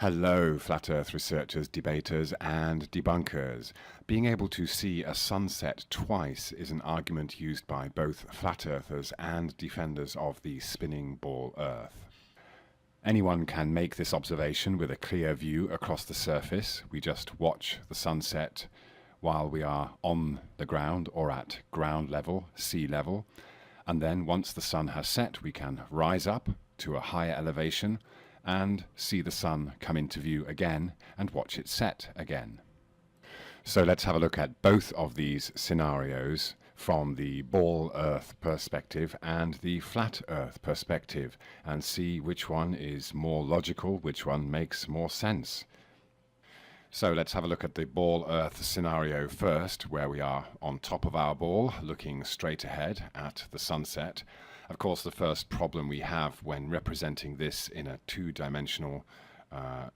Hello, Flat Earth researchers, debaters, and debunkers. Being able to see a sunset twice is an argument used by both flat earthers and defenders of the spinning ball Earth. Anyone can make this observation with a clear view across the surface. We just watch the sunset while we are on the ground or at ground level, sea level. And then once the sun has set, we can rise up to a higher elevation and see the sun come into view again and watch it set again. So let's have a look at both of these scenarios from the ball Earth perspective and the flat Earth perspective and see which one is more logical, which one makes more sense. So let's have a look at the ball Earth scenario first, where we are on top of our ball looking straight ahead at the sunset. Of course, the first problem we have when representing this in a two-dimensional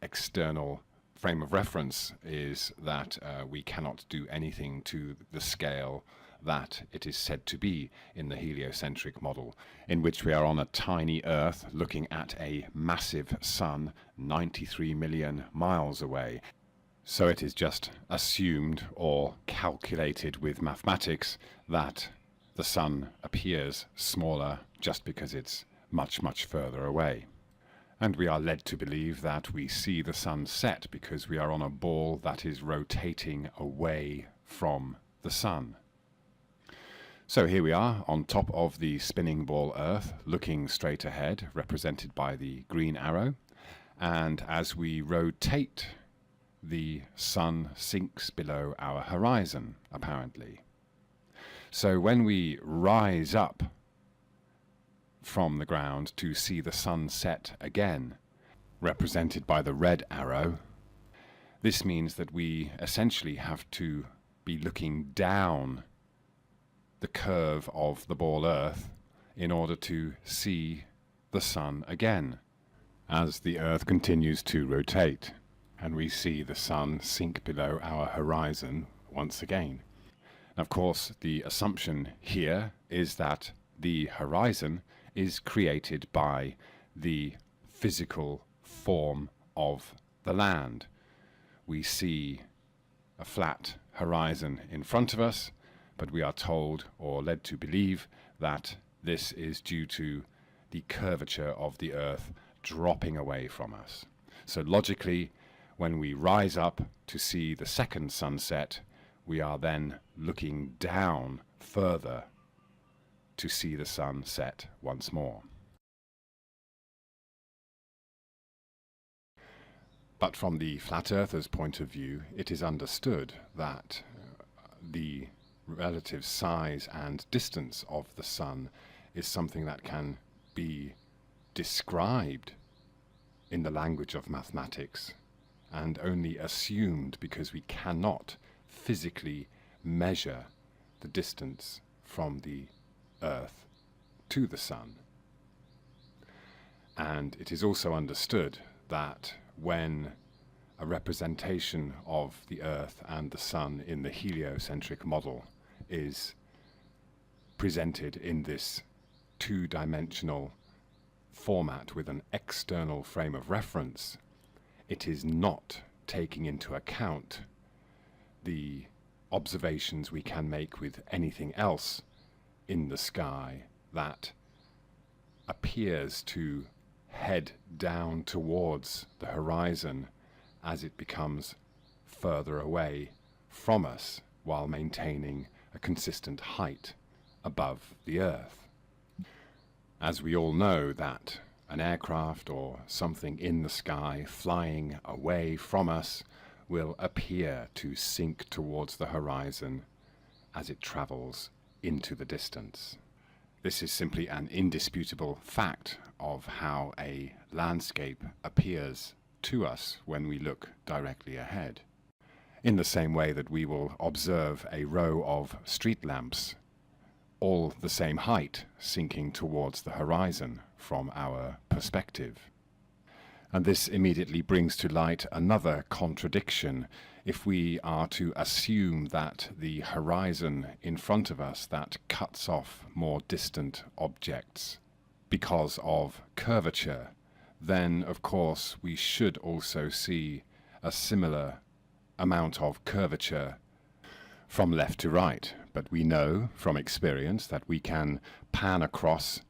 external frame of reference is that we cannot do anything to the scale that it is said to be in the heliocentric model, in which we are on a tiny Earth looking at a massive sun 93 million miles away. So it is just assumed or calculated with mathematics that the sun appears smaller just because it's much, much further away. And we are led to believe that we see the sun set because we are on a ball that is rotating away from the sun. So here we are on top of the spinning ball Earth, looking straight ahead, represented by the green arrow. And as we rotate, the sun sinks below our horizon, apparently. So when we rise up from the ground to see the sun set again, represented by the red arrow, this means that we essentially have to be looking down the curve of the ball Earth in order to see the sun again, as the Earth continues to rotate, and we see the sun sink below our horizon once again. Of course, the assumption here is that the horizon is created by the physical form of the land. We see a flat horizon in front of us, but we are told or led to believe that this is due to the curvature of the Earth dropping away from us. So logically, when we rise up to see the second sunset, we are then looking down further to see the sun set once more. But from the flat earther's point of view, it is understood that the relative size and distance of the sun is something that can be described in the language of mathematics and only assumed because we cannot physically measure the distance from the Earth to the sun. And it is also understood that when a representation of the Earth and the sun in the heliocentric model is presented in this two-dimensional format with an external frame of reference, it is not taking into account the observations we can make with anything else in the sky that appears to head down towards the horizon as it becomes further away from us while maintaining a consistent height above the Earth. As we all know that an aircraft or something in the sky flying away from us will appear to sink towards the horizon as it travels into the distance. This is simply an indisputable fact of how a landscape appears to us when we look directly ahead. In the same way that we will observe a row of street lamps, all the same height, sinking towards the horizon from our perspective. And this immediately brings to light another contradiction. If we are to assume that the horizon in front of us that cuts off more distant objects because of curvature, then of course we should also see a similar amount of curvature from left to right. But we know from experience that we can pan across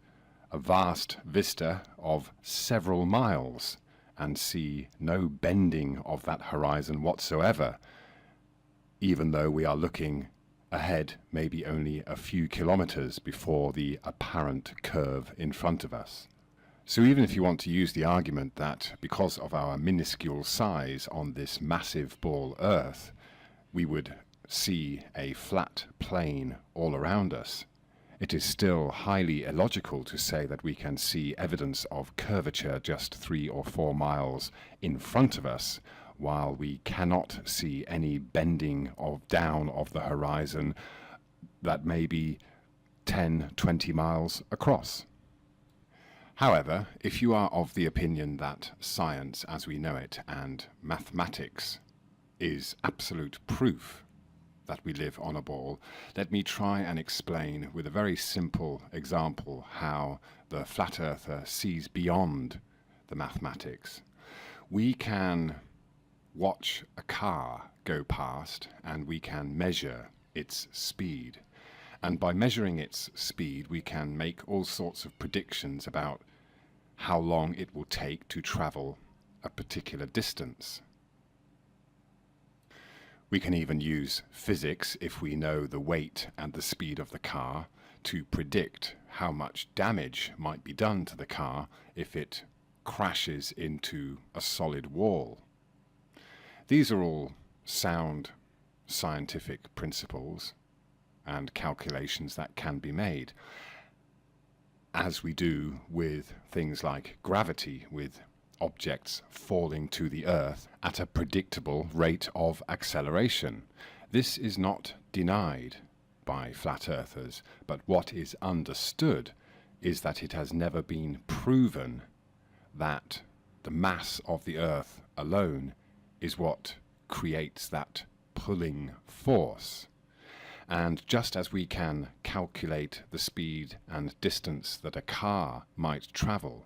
a vast vista of several miles and see no bending of that horizon whatsoever, even though we are looking ahead maybe only a few kilometers before the apparent curve in front of us. So even if you want to use the argument that because of our minuscule size on this massive ball Earth, we would see a flat plane all around us, it is still highly illogical to say that we can see evidence of curvature just 3 or 4 miles in front of us, while we cannot see any bending down of the horizon that may be 10, 20 miles across. However, if you are of the opinion that science as we know it and mathematics is absolute proof that we live on a ball, let me try and explain with a very simple example how the flat earther sees beyond the mathematics. We can watch a car go past and we can measure its speed. And by measuring its speed, we can make all sorts of predictions about how long it will take to travel a particular distance. We can even use physics, if we know the weight and the speed of the car, to predict how much damage might be done to the car if it crashes into a solid wall. These are all sound scientific principles and calculations that can be made, as we do with things like gravity, with objects falling to the earth at a predictable rate of acceleration. This is not denied by flat earthers, but what is understood is that it has never been proven that the mass of the earth alone is what creates that pulling force. And just as we can calculate the speed and distance that a car might travel,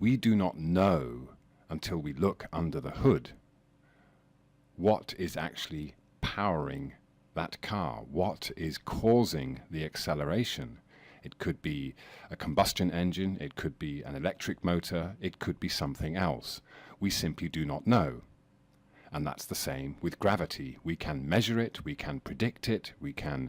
we do not know until we look under the hood what is actually powering that car, what is causing the acceleration. It could be a combustion engine, it could be an electric motor, it could be something else. We simply do not know. And that's the same with gravity. We can measure it, we can predict it, we can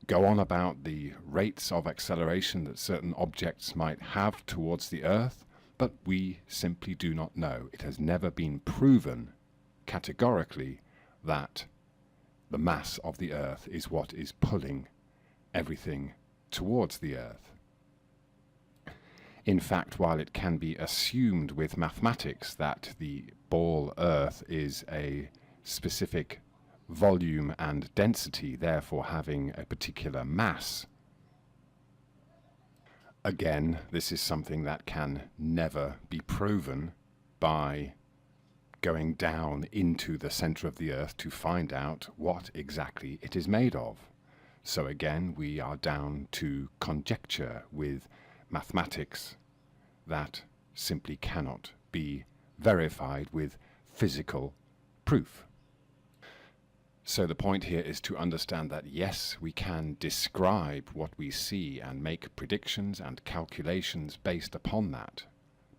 go on about the rates of acceleration that certain objects might have towards the Earth, but we simply do not know. It has never been proven categorically that the mass of the Earth is what is pulling everything towards the Earth. In fact, while it can be assumed with mathematics that the ball Earth is a specific volume and density, therefore having a particular mass, again, this is something that can never be proven by going down into the center of the Earth to find out what exactly it is made of. So again, we are down to conjecture with mathematics that simply cannot be verified with physical proof. So the point here is to understand that yes, we can describe what we see and make predictions and calculations based upon that,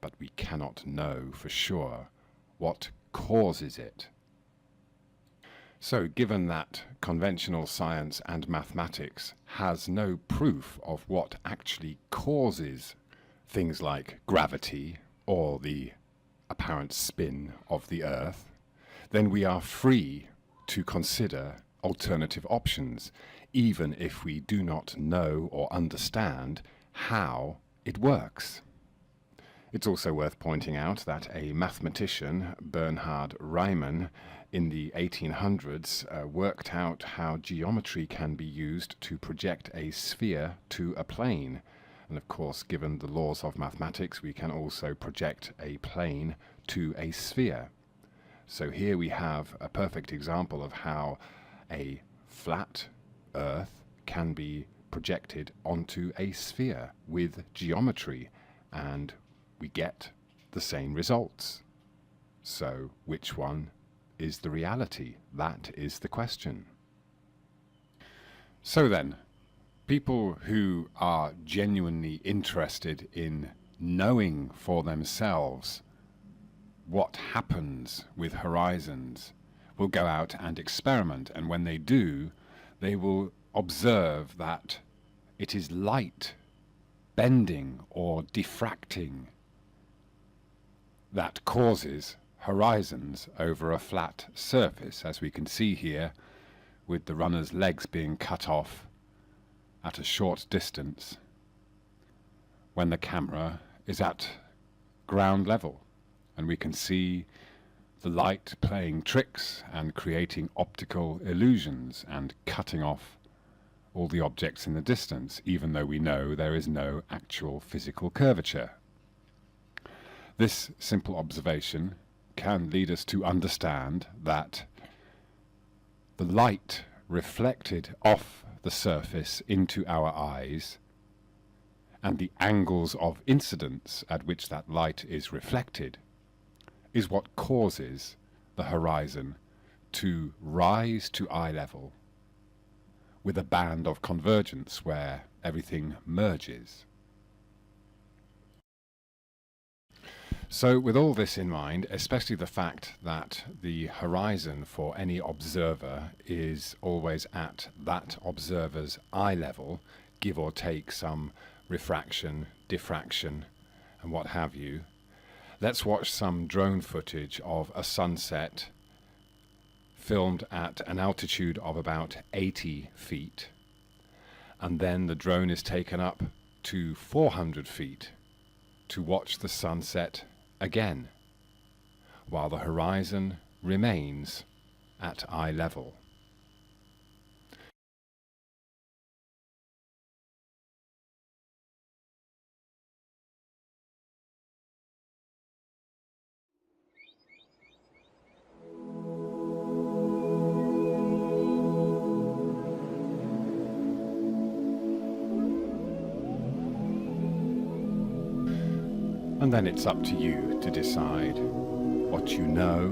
but we cannot know for sure what causes it. So given that conventional science and mathematics has no proof of what actually causes things like gravity or the apparent spin of the Earth, then we are free to consider alternative options, even if we do not know or understand how it works. It's also worth pointing out that a mathematician, Bernhard Riemann, in the 1800s worked out how geometry can be used to project a sphere to a plane. And of course, given the laws of mathematics, we can also project a plane to a sphere. So here we have a perfect example of how a flat Earth can be projected onto a sphere with geometry, and we get the same results. So which one is the reality? That is the question. So then, people who are genuinely interested in knowing for themselves what happens with horizons will go out and experiment, and when they do, they will observe that it is light bending or diffracting that causes horizons over a flat surface, as we can see here with the runner's legs being cut off at a short distance when the camera is at ground level, and we can see the light playing tricks and creating optical illusions and cutting off all the objects in the distance, even though we know there is no actual physical curvature. This simple observation can lead us to understand that the light reflected off the surface into our eyes and the angles of incidence at which that light is reflected is what causes the horizon to rise to eye level with a band of convergence where everything merges. So with all this in mind, especially the fact that the horizon for any observer is always at that observer's eye level, give or take some refraction, diffraction, and what have you, let's watch some drone footage of a sunset filmed at an altitude of about 80 feet. And then the drone is taken up to 400 feet to watch the sunset again, while the horizon remains at eye level. And then it's up to you to decide what you know